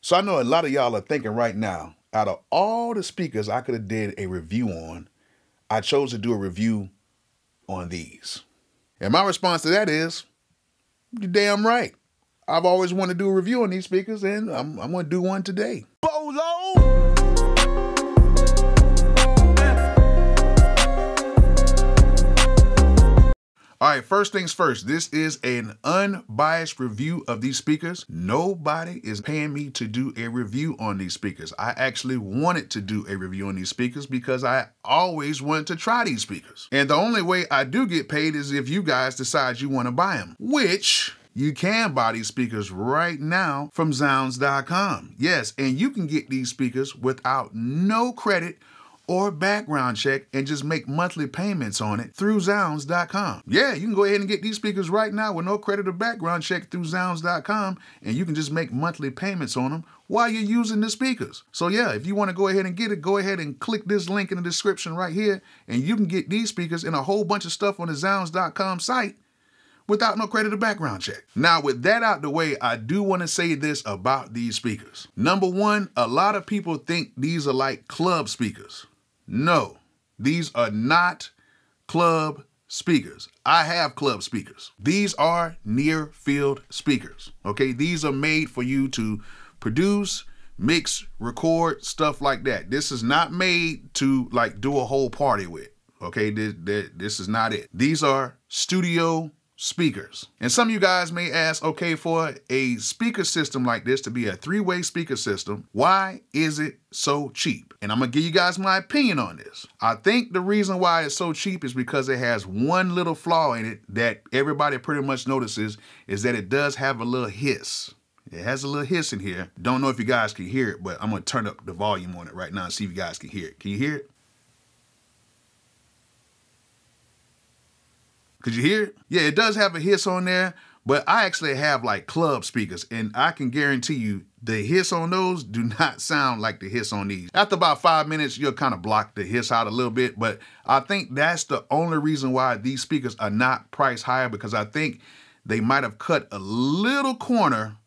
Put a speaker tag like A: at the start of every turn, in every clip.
A: So I know a lot of y'all are thinking right now, out of all the speakers I could have did a review on, I chose to do a review on these. And my response to that is, you're damn right. I've always wanted to do a review on these speakers, and I'm going to do one today. Bolo! All right, first things first, this is an unbiased review of these speakers. Nobody is paying me to do a review on these speakers. I actually wanted to do a review on these speakers because I always wanted to try these speakers. And the only way I do get paid is if you guys decide you want to buy them, which you can buy these speakers right now from zZounds.com. Yes, and you can get these speakers without no credit or background check and just make monthly payments on it through zZounds.com. Yeah, you can go ahead and get these speakers right now with no credit or background check through zZounds.com, and you can just make monthly payments on them while you're using the speakers. So yeah, if you want to go ahead and get it, go ahead and click this link in the description right here, and you can get these speakers and a whole bunch of stuff on the zZounds.com site without no credit or background check. Now, with that out the way, I do want to say this about these speakers. Number one, a lot of people think these are like club speakers. No, these are not club speakers. I have club speakers. These are near field speakers, okay? These are made for you to produce, mix, record, stuff like that. This is not made to like do a whole party with, okay? This is not it. These are studio speakers. And some of you guys may ask, okay, for a speaker system like this to be a three-way speaker system, why is it so cheap? And I'm gonna give you guys my opinion on this. I think the reason why it's so cheap is because it has one little flaw in it that everybody pretty much notices, is that it does have a little hiss. It has a little hiss in here. Don't know if you guys can hear it, but I'm gonna turn up the volume on it right now and see if you guys can hear it. Can you hear it? Could you hear it? Yeah, it does have a hiss on there, but I actually have like club speakers, and I can guarantee you the hiss on those do not sound like the hiss on these. After about 5 minutes, you'll kind of block the hiss out a little bit, but I think that's the only reason why these speakers are not priced higher, because I think they might have cut a little corner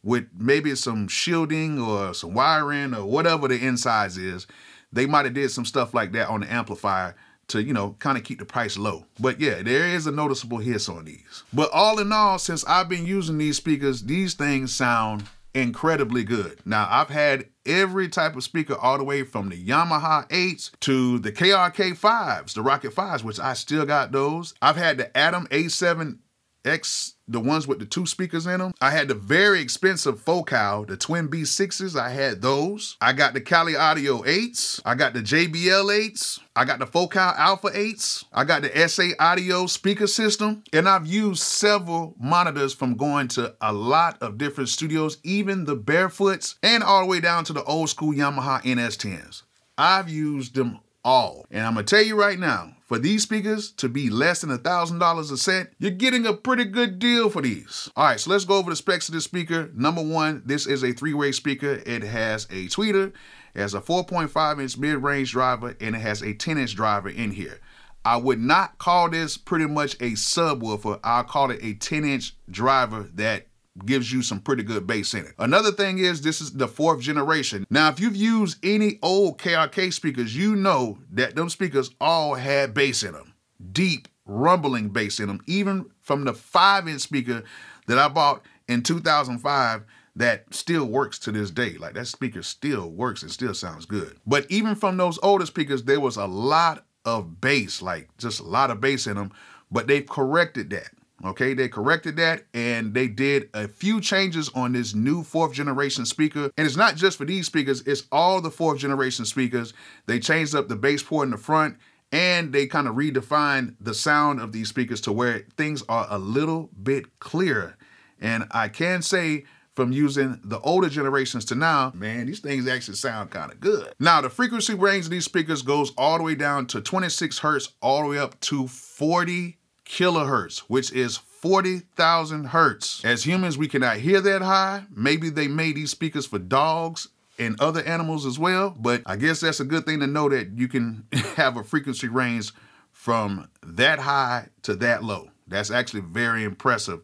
A: with maybe some shielding or some wiring or whatever the insides is. They might have did some stuff like that on the amplifier to, you know, kind of keep the price low. But yeah, there is a noticeable hiss on these. But all in all, since I've been using these speakers, these things sound incredibly good. Now, I've had every type of speaker all the way from the Yamaha 8s to the KRK 5s, the Rokit 5s, which I still got those. I've had the Atom A7X, the ones with the 2 speakers in them. I had the very expensive Focal, the Twin B6s. I had those. I got the Cali Audio 8s. I got the JBL 8s. I got the Focal Alpha 8s. I got the SA Audio speaker system. And I've used several monitors from going to a lot of different studios, even the Barefoots, and all the way down to the old school Yamaha NS10s. I've used them all. And I'm gonna tell you right now, for these speakers to be less than $1,000 a set, you're getting a pretty good deal for these. All right, so let's go over the specs of this speaker. Number one, this is a 3-way speaker. It has a tweeter, it has a 4.5-inch mid-range driver, and it has a 10-inch driver in here. I would not call this pretty much a subwoofer. I'll call it a 10-inch driver that gives you some pretty good bass in it. Another thing is, this is the 4th generation. Now, if you've used any old KRK speakers, you know that them speakers all had bass in them. Deep, rumbling bass in them. Even from the 5-inch speaker that I bought in 2005, that still works to this day. Like, that speaker still works and still sounds good. But even from those older speakers, there was a lot of bass, like just a lot of bass in them, but they've corrected that. Okay, they corrected that, and they did a few changes on this new 4th generation speaker. And it's not just for these speakers, it's all the 4th generation speakers. They changed up the bass port in the front, and they kind of redefined the sound of these speakers to where things are a little bit clearer. And I can say, from using the older generations to now, man, these things actually sound kind of good. Now, the frequency range of these speakers goes all the way down to 26 hertz, all the way up to 40 kilohertz, which is 40,000 hertz. As humans, we cannot hear that high. Maybe they made these speakers for dogs and other animals as well, but I guess that's a good thing to know, that you can have a frequency range from that high to that low. That's actually very impressive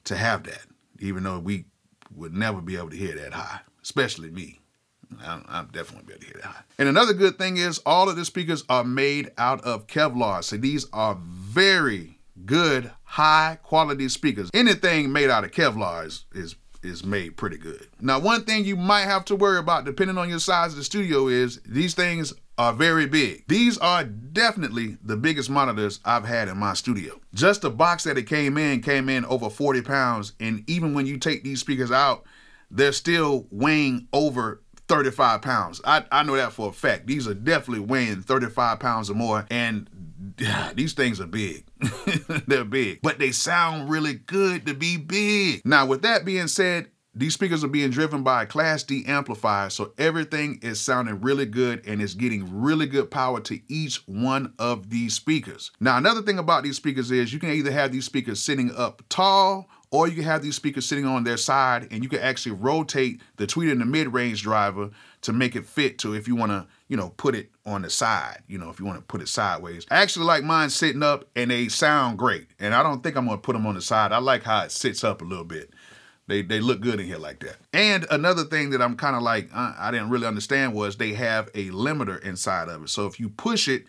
A: to have that, even though we would never be able to hear that high. especially me. I'm definitely better to hear that. And another good thing is all of the speakers are made out of Kevlar. So these are very good, high quality speakers. Anything made out of Kevlar is made pretty good. Now, one thing you might have to worry about, depending on your size of the studio, is these things are very big. These are definitely the biggest monitors I've had in my studio. Just the box that it came in over 40 pounds. And even when you take these speakers out, they're still weighing over 35 pounds. I know that for a fact. These are definitely weighing 35 pounds or more, and these things are big. They're big, but they sound really good to be big. Now, with that being said, these speakers are being driven by a Class D amplifier, so everything is sounding really good and it's getting really good power to each one of these speakers. Now, another thing about these speakers is you can either have these speakers sitting up tall, or you can have these speakers sitting on their side, and you can actually rotate the tweeter and the mid-range driver to make it fit to if you want to, you know, put it on the side, you know, if you want to put it sideways. I actually like mine sitting up, and they sound great. And I don't think I'm going to put them on the side. I like how it sits up a little bit. They look good in here like that. And another thing that I'm kind of like, I didn't really understand was they have a limiter inside of it. So if you push it,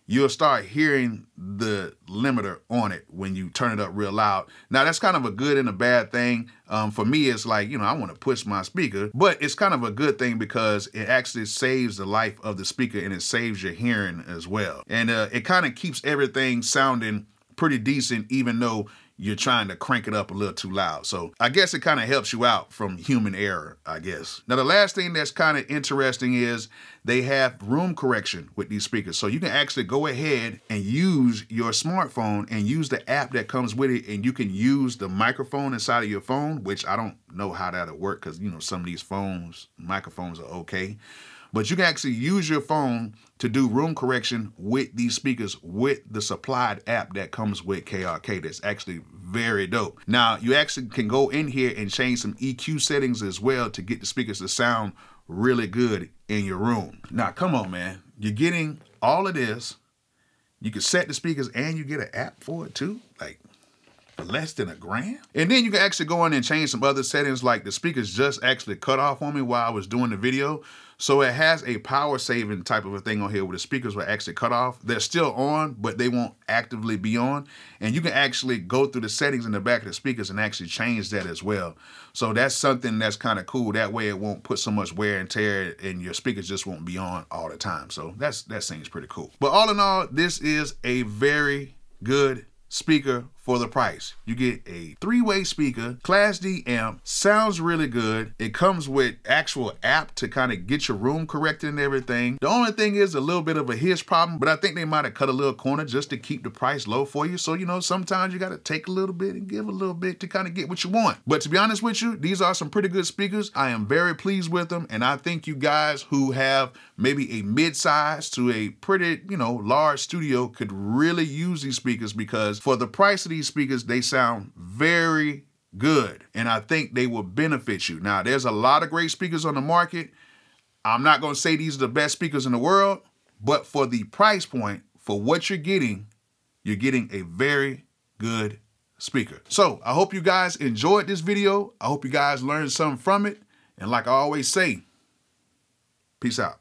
A: you'll start hearing the limiter on it when you turn it up real loud. Now, that's kind of a good and a bad thing. For me, it's like, you know, I want to push my speaker, but it's kind of a good thing because it actually saves the life of the speaker and it saves your hearing as well. And it kind of keeps everything sounding pretty decent, even though you're trying to crank it up a little too loud. So I guess it kind of helps you out from human error, I guess. Now, the last thing that's kind of interesting is they have room correction with these speakers. So you can actually go ahead and use your smartphone and use the app that comes with it, and you can use the microphone inside of your phone, which I don't know how that'll work because, you know, some of these microphones are okay. But you can actually use your phone to do room correction with these speakers with the supplied app that comes with KRK. That's actually very dope. Now, you actually can go in here and change some EQ settings as well to get the speakers to sound really good in your room. Now, come on, man. You're getting all of this. You can set the speakers and you get an app for it too. Like, less than $1,000. And then you can actually go in and change some other settings, like the speakers just actually cut off on me while I was doing the video. So it has a power saving type of a thing on here where the speakers will actually cut off. They're still on, but they won't actively be on. And you can actually go through the settings in the back of the speakers and actually change that as well. So that's something that's kind of cool. That way it won't put so much wear and tear and your speakers just won't be on all the time. So that seems pretty cool. But all in all, this is a very good speaker for the price. You get a 3-way speaker, Class D amp, sounds really good. It comes with actual app to kind of get your room corrected and everything. The only thing is a little bit of a hiss problem, but I think they might have cut a little corner just to keep the price low for you. So, you know, sometimes you got to take a little bit and give a little bit to kind of get what you want. But to be honest with you, these are some pretty good speakers. I am very pleased with them. And I think you guys who have maybe a mid-size to a pretty, you know, large studio could really use these speakers, because for the price of these speakers, they sound very good, and I think they will benefit you. Now, there's a lot of great speakers on the market. I'm not going to say these are the best speakers in the world, but for the price point, for what you're getting a very good speaker. So I hope you guys enjoyed this video. I hope you guys learned something from it. And like I always say, peace out.